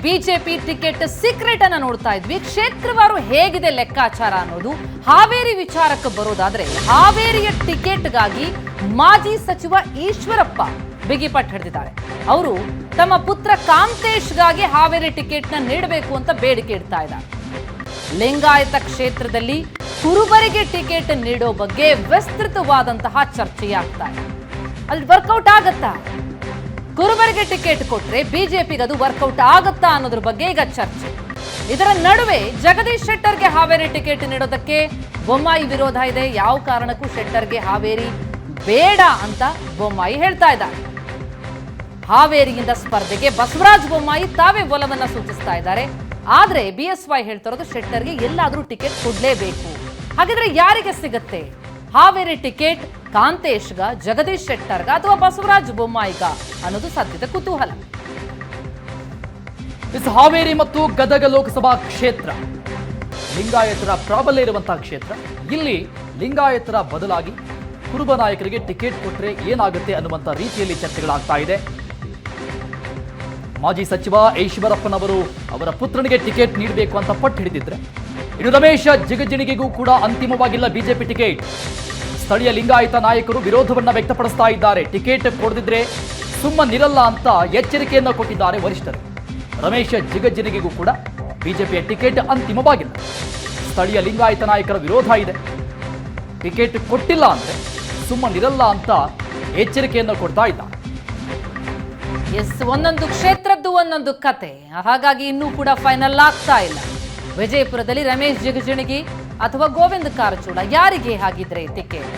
BJP ticket secret ಅನ್ನ ನೋಡ್ತಾ ಇದ್ವಿ. ಕ್ಷೇತ್ರವಾರು ಹೇಗಿದೆ ಲೆಕ್ಕಾಚಾರ ಅನ್ನೋದು ಹಾವೇರಿ ವಿಚಾರಕ್ಕೆ ಬರೋದಾದ್ರೆ, ಹಾವೇರಿಯ ಟಿಕೆಟ್ಗಾಗಿ ಮಾಜಿ ಸಚಿವ ಈಶ್ವರಪ್ಪ ಬಿಗಿಪಟ್ಟು ಹಿಡಿದಿದ್ದಾರೆ. ಅವರು ತಮ್ಮ ಪುತ್ರ ಕಾಂತೇಶ್ಗಾಗಿ ಹಾವೇರಿ ಟಿಕೆಟ್ನ ನೀಡಬೇಕು ಅಂತ ಬೇಡಿಕೆ ಇಡ್ತಾ ಇದ್ದಾರೆ. ಲಿಂಗಾಯತ ಕ್ಷೇತ್ರದಲ್ಲಿ ಕುರುಬರಿಗೆ ಟಿಕೆಟ್ ನೀಡೋ ಬಗ್ಗೆ ವಿಸ್ತೃತವಾದಂತಹ ಚರ್ಚೆಯಾಗ್ತಾ ಇದೆ. ಅಲ್ಲಿ ವರ್ಕೌಟ್ ಆಗತ್ತಾ? ಕುರುಬರಿಗೆ ಟಿಕೆಟ್ ಕೊಟ್ರೆ ಬಿಜೆಪಿಗೆ ಅದು ವರ್ಕೌಟ್ ಆಗತ್ತಾ ಅನ್ನೋದ್ರ ಬಗ್ಗೆ ಈಗ ಚರ್ಚೆ. ಇದರ ನಡುವೆ ಜಗದೀಶ್ ಶೆಟ್ಟರ್ಗೆ ಹಾವೇರಿ ಟಿಕೆಟ್ ನೀಡೋದಕ್ಕೆ ಬೊಮ್ಮಾಯಿ ವಿರೋಧ ಇದೆ. ಯಾವ ಕಾರಣಕ್ಕೂ ಶೆಟ್ಟರ್ಗೆ ಹಾವೇರಿ ಬೇಡ ಅಂತ ಬೊಮ್ಮಾಯಿ ಹೇಳ್ತಾ ಇದ್ದಾರೆ. ಹಾವೇರಿಯಿಂದ ಸ್ಪರ್ಧೆಗೆ ಬಸವರಾಜ ಬೊಮ್ಮಾಯಿ ತಾವೇ ಒಲವನ್ನ ಸೂಚಿಸ್ತಾ ಇದ್ದಾರೆ. ಆದ್ರೆ ಬಿಎಸ್ವೈ ಹೇಳ್ತಿರೋದು ಶೆಟ್ಟರ್ಗೆ ಎಲ್ಲಾದ್ರೂ ಟಿಕೆಟ್ ಕೊಡ್ಲೇಬೇಕು. ಹಾಗಿದ್ರೆ ಯಾರಿಗೆ ಸಿಗತ್ತೆ ಹಾವೇರಿ ಟಿಕೆಟ್? ಕಾಂತೇಶ್ಗ, ಜಗದೀಶ್ ಶೆಟ್ಟರ್ಗ ಅಥವಾ ಬಸವರಾಜ ಬೊಮ್ಮಾಯಿಗ ಅನ್ನೋದು ಸದ್ಯದ ಕುತೂಹಲ. ಹಾವೇರಿ ಮತ್ತು ಗದಗ ಲೋಕಸಭಾ ಕ್ಷೇತ್ರ ಲಿಂಗಾಯತರ ಪ್ರಾಬಲ್ಯ ಇರುವಂತಹ ಕ್ಷೇತ್ರ. ಇಲ್ಲಿ ಲಿಂಗಾಯತರ ಬದಲಾಗಿ ಕುರುಬ ನಾಯಕರಿಗೆ ಟಿಕೆಟ್ ಕೊಟ್ಟರೆ ಏನಾಗುತ್ತೆ ಅನ್ನುವಂಥ ರೀತಿಯಲ್ಲಿ ಚರ್ಚೆಗಳಾಗ್ತಾ ಇದೆ. ಮಾಜಿ ಸಚಿವ ಈಶ್ವರಪ್ಪನವರು ಅವರ ಪುತ್ರನಿಗೆ ಟಿಕೆಟ್ ನೀಡಬೇಕು ಅಂತ ಪಟ್ಟು ಹಿಡಿದಿದ್ರೆ, ಇನ್ನು ರಮೇಶ ಜಿಗಜಿಣಗಿಗೂ ಕೂಡ ಅಂತಿಮವಾಗಿಲ್ಲ ಬಿಜೆಪಿ ಟಿಕೆಟ್. ಸ್ಥಳೀಯ ಲಿಂಗಾಯತ ನಾಯಕರು ವಿರೋಧವನ್ನ ವ್ಯಕ್ತಪಡಿಸ್ತಾ ಇದ್ದಾರೆ. ಟಿಕೆಟ್ ಕೊಡದಿದ್ರೆ ಸುಮ್ಮನಿರಲ್ಲ ಅಂತ ಎಚ್ಚರಿಕೆಯನ್ನು ಕೊಟ್ಟಿದ್ದಾರೆ ವರಿಷ್ಠರು. ರಮೇಶ ಜಿಗಜಿಣಗಿಗೂ ಕೂಡ ಬಿಜೆಪಿಯ ಟಿಕೆಟ್ ಅಂತಿಮವಾಗಿಲ್ಲ. ಸ್ಥಳೀಯ ಲಿಂಗಾಯತ ನಾಯಕರ ವಿರೋಧ ಇದೆ. ಟಿಕೆಟ್ ಕೊಟ್ಟಿಲ್ಲ ಅಂದ್ರೆ ಸುಮ್ಮನಿರಲ್ಲ ಅಂತ ಎಚ್ಚರಿಕೆಯನ್ನು ಕೊಡ್ತಾ ಇದ್ದಾರೆ. ಒಂದೊಂದು ಕ್ಷೇತ್ರದ್ದು ಒಂದೊಂದು ಕತೆ. ಹಾಗಾಗಿ ಇನ್ನೂ ಕೂಡ ಫೈನಲ್ ಆಗ್ತಾ ಇಲ್ಲ. ವಿಜಯಪುರದಲ್ಲಿ ರಮೇಶ್ ಜಿಗಜಿಣಗಿ ಅಥವಾ ಗೋವಿಂದ ಕಾರಜೋಳ, ಯಾರಿಗೆ ಹಾಗಿದ್ರೆ ಟಿಕೆಟ್?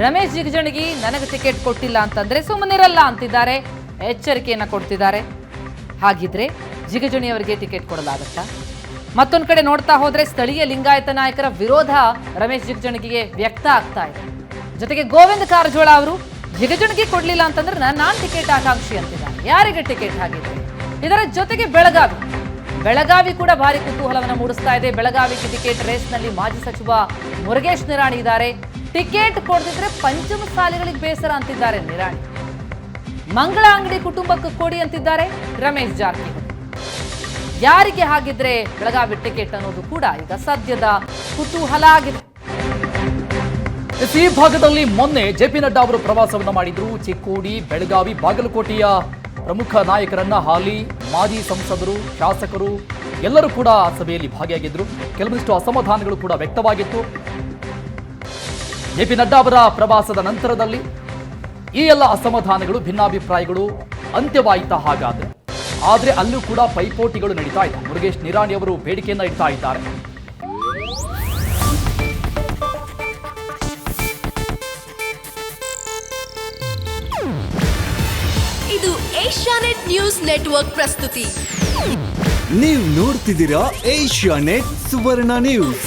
ರಮೇಶ್ ಜಿಗಜಿಣಗಿ ನನಗೆ ಟಿಕೆಟ್ ಕೊಟ್ಟಿಲ್ಲ ಅಂತಂದ್ರೆ ಸುಮ್ಮನಿರಲ್ಲ ಅಂತಿದ್ದಾರೆ, ಎಚ್ಚರಿಕೆಯನ್ನ ಕೊಡ್ತಿದ್ದಾರೆ. ಹಾಗಿದ್ರೆ ಜಿಗಜಿಣಿ ಅವರಿಗೆ ಟಿಕೆಟ್ ಕೊಡಲಾಗತ್ತಾ? ಮತ್ತೊಂದು ಕಡೆ ನೋಡ್ತಾ ಹೋದ್ರೆ ಸ್ಥಳೀಯ ಲಿಂಗಾಯತ ನಾಯಕರ ವಿರೋಧ ರಮೇಶ್ ಜಿಗಜಿಣಗಿಗೆ ವ್ಯಕ್ತ ಆಗ್ತಾ ಇದೆ. ಜೊತೆಗೆ ಗೋವಿಂದ ಕಾರಜೋಳ ಅವರು ಜಿಗಜಿಣಗಿ ಕೊಡ್ಲಿಲ್ಲ ಅಂತಂದ್ರೆ ನಾನ್ ಟಿಕೆಟ್ ಆಕಾಂಕ್ಷಿ ಅಂತಿದ್ದಾರೆ. ಯಾರಿಗೆ ಟಿಕೆಟ್ ಹಾಗಿದ್ರೆ? ಇದರ ಜೊತೆಗೆ ಬೆಳಗಾವಿ ಕೂಡ ಭಾರಿ ಕುತೂಹಲವನ್ನು ಮೂಡಿಸ್ತಾ ಇದೆ. ಬೆಳಗಾವಿಗೆ ಟಿಕೆಟ್ ರೇಸ್ನಲ್ಲಿ ಮಾಜಿ ಸಚಿವ ಮುರುಗೇಶ್ ನಿರಾಣಿ ಇದ್ದಾರೆ. ಟಿಕೆಟ್ ಕೊಡದಿದ್ರೆ ಪಂಚಮಸಾಲಿಗಳಿಗೆ ಬೇಸರ ಅಂತಿದ್ದಾರೆ ನಿರಾಣಿ. ಮಂಗಳ ಅಂಗಡಿ ಕುಟುಂಬಕ್ಕೆ ಕೊಡಿ ಅಂತಿದ್ದಾರೆ ರಮೇಶ್ ಜಾರಕಿಹೊಳಿ. ಯಾರಿಗೆ ಹಾಗಿದ್ರೆ ಬೆಳಗಾವಿ ಟಿಕೆಟ್ ಅನ್ನೋದು ಕೂಡ ಈಗ ಸದ್ಯದ ಕುತೂಹಲ ಆಗಿದೆ. ಈ ಭಾಗದಲ್ಲಿ ಮೊನ್ನೆ ಜೆಪಿ ನಡ್ಡಾ ಅವರು ಪ್ರವಾಸವನ್ನು ಮಾಡಿದ್ರು. ಚಿಕ್ಕೋಡಿ, ಬೆಳಗಾವಿ, ಬಾಗಲಕೋಟೆಯ ಪ್ರಮುಖ ನಾಯಕರನ್ನ, ಹಾಲಿ ಮಾಜಿ ಸಂಸದರು, ಶಾಸಕರು ಎಲ್ಲರೂ ಕೂಡ ಸಭೆಯಲ್ಲಿ ಭಾಗಿಯಾಗಿದ್ರು. ಕೆಲವೊಂದಿಷ್ಟು ಅಸಮಾಧಾನಗಳು ಕೂಡ ವ್ಯಕ್ತವಾಗಿತ್ತು. ಜೆಪಿ ನಡ್ಡಾ ಅವರ ಪ್ರವಾಸದ ನಂತರದಲ್ಲಿ ಈ ಎಲ್ಲ ಅಸಮಾಧಾನಗಳು, ಭಿನ್ನಾಭಿಪ್ರಾಯಗಳು ಅಂತ್ಯವಾಯಿತಾ ಹಾಗಾದ್ರೆ? ಆದ್ರೆ ಅಲ್ಲೂ ಕೂಡ ಪೈಪೋಟಿಗಳು ನಡೀತಾ ಇದೆ. ಮುರುಗೇಶ್ ನಿರಾಣಿ ಅವರು ಬೇಡಿಕೆಯನ್ನ ಇಡ್ತಾ ಇದ್ದಾರೆ. ಇದು ಏಷ್ಯಾನೆಟ್ ನ್ಯೂಸ್ ನೆಟ್ವರ್ಕ್ ಪ್ರಸ್ತುತಿ. ನೀವು ನೋಡ್ತಿದ್ದೀರಾ ಏಷ್ಯಾನೆಟ್ ಸುವರ್ಣ ನ್ಯೂಸ್.